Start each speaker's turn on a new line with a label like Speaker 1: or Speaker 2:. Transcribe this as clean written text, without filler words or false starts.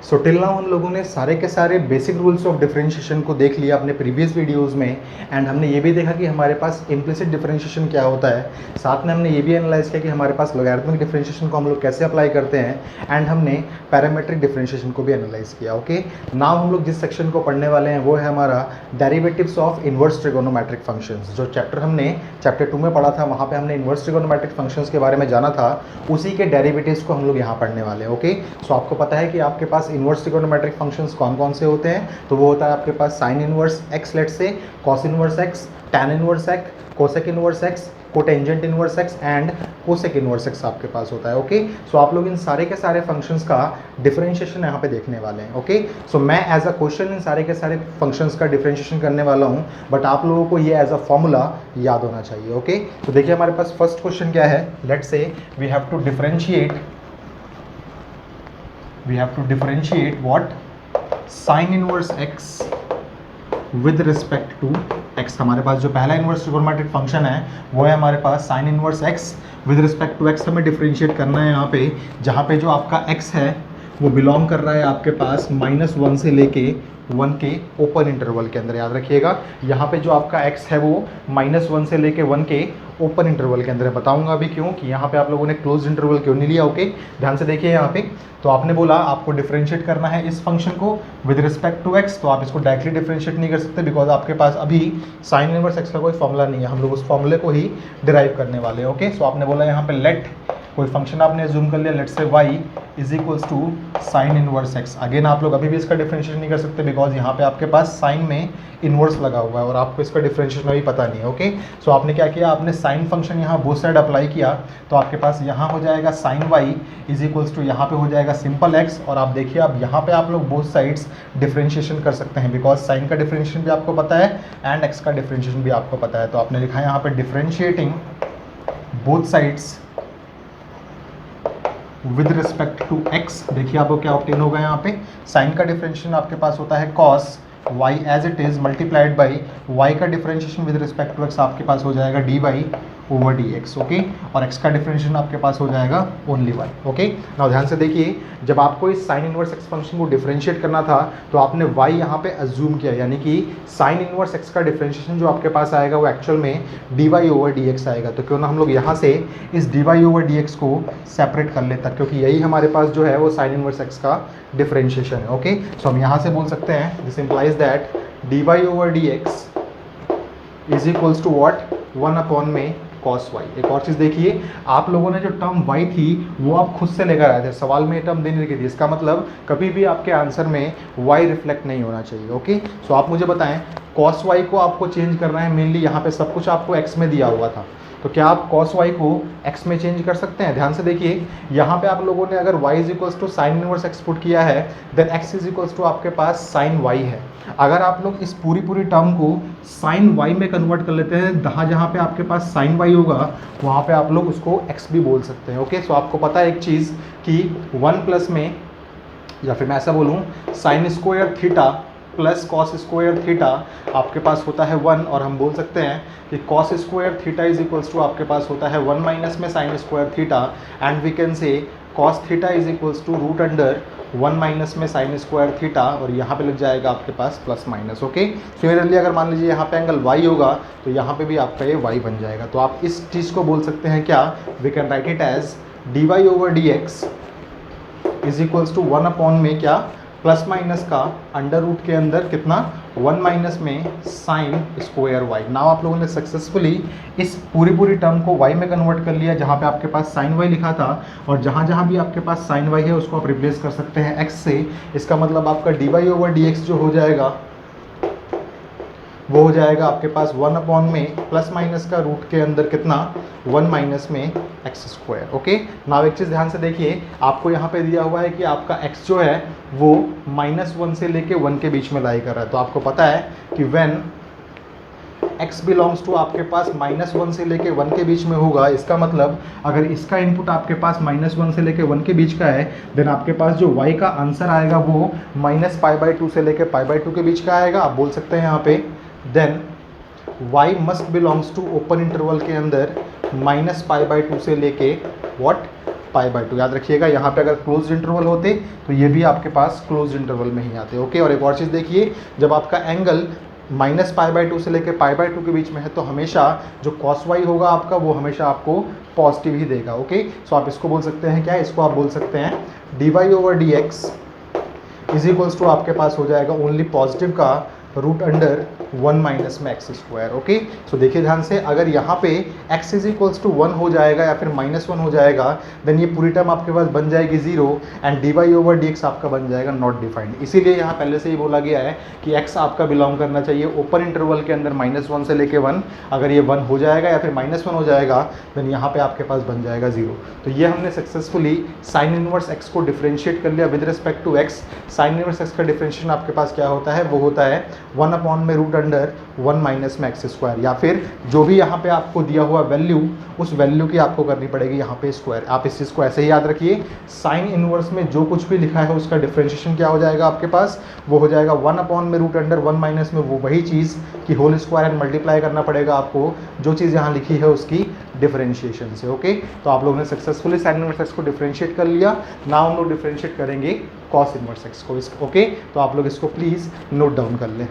Speaker 1: So till now हम लोगों ने सारे के सारे बेसिक रूल्स ऑफ डिफरेंशिएशन को देख लिया अपने प्रीवियस वीडियोस में। एंड हमने ये भी देखा कि हमारे पास इम्प्लिसिट डिफरेंशिएशन क्या होता है। साथ में हमने ये भी एनालाइज किया कि हमारे पास लॉगरिथमिक डिफरेंशिएशन को हम लोग कैसे अप्लाई करते हैं। एंड हमने पैरामेट्रिक डिफरेंशिएशन को भी एनालाइज किया। ओके, नाउ हम लोग जिस सेक्शन को पढ़ने वाले हैं वो है हमारा derivatives of inverse trigonometric functions. जो चैप्टर हमने चैप्टर 2 में पढ़ा था, वहाँ पे हमने इनवर्स ट्रिगोनोमेट्रिक फंक्शंस के बारे में जाना था, उसी के डेरिवेटिव्स को हम लोग यहाँ पढ़ने वाले हैं। ओके, सो आपको पता है कि आपके पास इनवर्स ट्रिगोनोमेट्रिक फंक्शंस कौन कौन से होते हैं। तो वो होता है आपके पास साइन इनवर्स एक्स लेट से, cos inverse x, tan inverse x, cosec inverse x, cotangent inverse x and cosec inverse x आपके पास होता है। ओके, सो आप लोग इन सारे के सारे फंक्शंस का डिफरेंशिएशन यहाँ पे देखने वाले हैं। ओके, सो मैं एज अ क्वेश्चन इन सारे के सारे फंक्शंस का डिफरेंशिएशन करने वाला हूँ, बट आप लोगों को ये एज अ फॉर्मूला याद होना चाहिए। ओके, तो देखिए हमारे पास फर्स्ट क्वेश्चन क्या है। Let's say we have to differentiate what sine inverse x with respect to X. हमारे पास जो पहला इनवर्स ट्रिगोनोमेट्रिक फंक्शन है वो है हमारे पास sine inverse x with respect to x. हमें डिफरेंशिएट करना है यहाँ पे, जहाँ पे जो आपका एक्स है वो बिलोंग कर रहा है आपके पास -1 से लेके 1 के ओपन इंटरवल के अंदर। याद रखिएगा, यहाँ पे जो आपका x है वो -1 से लेके 1 के ओपन इंटरवल के अंदर है। बताऊंगा अभी क्यों, कि यहाँ पे आप लोगों ने क्लोज इंटरवल क्यों नहीं लिया। ओके, ध्यान से देखिए यहाँ पे। तो आपने बोला आपको डिफरेंशिएट करना है इस फंक्शन को विद रिस्पेक्ट टू x, तो आप इसको डायरेक्टली डिफरेंशिएट नहीं कर सकते, बिकॉज आपके पास अभी साइन इनवर्स x का कोई फॉर्मूला नहीं है। हम लोग उस फॉर्मूले को ही डिराइव करने वाले हैं। ओके, सो आपने बोला यहाँ पे लेट कोई फंक्शन आपने जूम कर लिया, let say y is equals to sine inverse x। Again आप लोग अभी भी इसका डिफरेंशिएशन नहीं कर सकते, बिकॉज यहाँ पे आपके पास साइन में इनवर्स लगा हुआ है और आपको इसका डिफरेंशिएशन अभी पता नहीं है। ओके, सो आपने क्या किया, आपने साइन फंक्शन यहाँ बोथ साइड अप्लाई किया, तो आपके पास यहाँ हो जाएगा sine y is equals to यहाँ पे हो जाएगा सिंपल x। और आप देखिए अब यहाँ पे आप लोग बोथ साइड्स डिफरेंशिएशन कर सकते हैं, बिकॉज साइन का डिफरेंशिएशन भी आपको पता है एंड x का डिफरेंशिएशन भी आपको पता है। तो आपने लिखा है यहाँ पे differentiating both sides with respect to x। देखिए आपको क्या ऑब्टेन होगा, यहाँ पे साइन का डिफरेंशिएशन आपके पास होता है cos y as it is multiplied by y का differentiation with respect to x आपके पास हो जाएगा dy ओवर dx। ओके, और x का डिफरेंशिएशन आपके पास हो जाएगा ओनली y। ओके, नाउ ध्यान से देखिए, जब आपको इस साइन इनवर्स x फंक्शन को डिफरेंशिएट करना था तो आपने y यहाँ पे अज्यूम किया, यानी कि साइन इनवर्स x का डिफरेंशिएशन जो आपके पास आएगा वो एक्चुअल में dy ओवर dx आएगा। तो क्यों ना हम लोग यहाँ से इस dy ओवर dx को सेपरेट कर लेता, क्योंकि यही हमारे पास जो है वो साइन इनवर्स x का डिफरेंशिएशन है। ओके, सो हम यहाँ से बोल सकते हैं this implies that dy over dx is equals to what 1 upon में cos y। एक और चीज़ देखिए, आप लोगों ने जो टर्म y थी वो आप खुद से लेकर आए थे, सवाल में ये टर्म देने की थी। इसका मतलब कभी भी आपके आंसर में y रिफ्लेक्ट नहीं होना चाहिए। ओके, सो आप मुझे बताएं, cos y को आपको चेंज करना है, मेनली यहाँ पे सब कुछ आपको x में दिया हुआ था, तो क्या आप cos y को x में चेंज कर सकते हैं। ध्यान से देखिए, यहाँ पे आप लोगों ने अगर y is equals to sine inverse x put किया है, then x is equals to आपके पास साइन y है। अगर आप लोग इस पूरी टर्म को साइन y में कन्वर्ट कर लेते हैं, जहाँ पे आपके पास साइन y होगा वहाँ पे आप लोग उसको x भी बोल सकते हैं। ओके, सो आपको पता है एक चीज़ कि 1 प्लस में, या फिर मैं ऐसा बोलूँ, sign square theta plus cos square theta आपके पास होता है 1, और हम बोल सकते हैं कि cos square theta is equals to आपके पास होता है 1 माइनस में sine square theta, and we can say cos theta is equals to root under 1 minus में साइन स्क्वायर थीटा, और यहाँ पे लग जाएगा आपके पास प्लस माइनस। ओके, सिमिलरली अगर मान लीजिए यहाँ पे एंगल y होगा तो यहाँ पे भी आपका ये y बन जाएगा। तो आप इस चीज़ को बोल सकते हैं क्या, we can write it as dy over dx is equals to 1 upon में क्या, प्लस माइनस का अंडर रूट के अंदर कितना 1 माइनस में साइन स्क्वायर y। नाउ आप लोगों ने सक्सेसफुली इस पूरी टर्म को y में कन्वर्ट कर लिया, जहाँ पे आपके पास साइन y लिखा था, और जहाँ भी आपके पास साइन y है उसको आप रिप्लेस कर सकते हैं x से। इसका मतलब आपका dy ओवर dx जो हो जाएगा वो हो जाएगा आपके पास 1 अपॉन में प्लस माइनस का रूट के अंदर कितना 1 माइनस में एक्स स्क्वायर। ओके, नाउ एक चीज़ ध्यान से देखिए, आपको यहाँ पे दिया हुआ है कि आपका x जो है वो -1 से लेके 1 के बीच में लाई कर रहा है। तो आपको पता है कि व्हेन x बिलोंग्स टू आपके पास -1 से लेके 1 के बीच में होगा, इसका मतलब अगर इसका इनपुट आपके पास -1 से लेके 1 के बीच का है, देन आपके पास जो y का आंसर आएगा वो -π/2 से लेके π/2 के बीच का आएगा। आप बोल सकते हैं यहाँ पे then y must belongs to open interval के अंदर -π/2 से लेके व्हाट पाई बाय 2। याद रखिएगा यहाँ पे अगर क्लोज इंटरवल होते तो ये भी आपके पास क्लोज इंटरवल में ही आते। ओके, और एक और चीज़ देखिए, जब आपका एंगल माइनस पाई बाय 2 से लेकर पाई बाय 2 के बीच में है तो हमेशा जो कॉस वाई होगा आपका वो हमेशा आपको पॉजिटिव ही देगा। ओके, सो आप इसको बोल सकते हैं क्या, इसको आप बोल सकते हैं D Y over D X is equals to आपके पास हो जाएगा ओनली पॉजिटिव का रूट अंडर 1 माइनस में एक्स स्क्वायर। ओके, सो देखिए ध्यान से, अगर यहाँ पे x इज इक्वल्स टू 1 हो जाएगा या फिर -1 हो जाएगा, देन ये पूरी टर्म आपके पास बन जाएगी 0 and D Y over D X आपका बन जाएगा नॉट डिफाइंड। इसीलिए यहाँ पहले से ही बोला गया है कि x आपका बिलोंग करना चाहिए ओपन इंटरवल के अंदर -1 से लेके 1। अगर ये 1 हो जाएगा या फिर -1 हो जाएगा, देन यहाँ पे आपके पास बन जाएगा 0। तो ये हमने सक्सेसफुली साइन इनवर्स x को डिफ्रेंशिएट कर लिया with respect to x। Sine inverse x का डिफ्रेंशिएशन आपके पास क्या होता है, वो होता है 1 अपॉन में रूट अंडर 1 माइनस में एक्स स्क्वायर, या फिर जो भी यहाँ पे आपको दिया हुआ वैल्यू, उस वैल्यू की आपको करनी पड़ेगी यहाँ पे स्क्वायर। आप इस चीज़ को ऐसे ही याद रखिए, साइन इनवर्स में जो कुछ भी लिखा है उसका डिफरेंशिएशन क्या हो जाएगा आपके पास, वो हो जाएगा 1 अपॉन में रूट अंडर 1 माइनस में वो वही चीज़ कि होल स्क्वायर एंड मल्टीप्लाई करना पड़ेगा आपको जो चीज़ यहाँ लिखी है उसकी डिफरेंशिएशन से। ओके, तो आप लोगों ने सक्सेसफुली साइन इनवर्स एक्स को डिफरेंशिएट कर लिया। नाउ हम लोग डिफरेंशिएट करेंगे कॉस इनवर्स एक्स को। ओके, तो आप लोग इसको प्लीज़ नोट डाउन कर लें।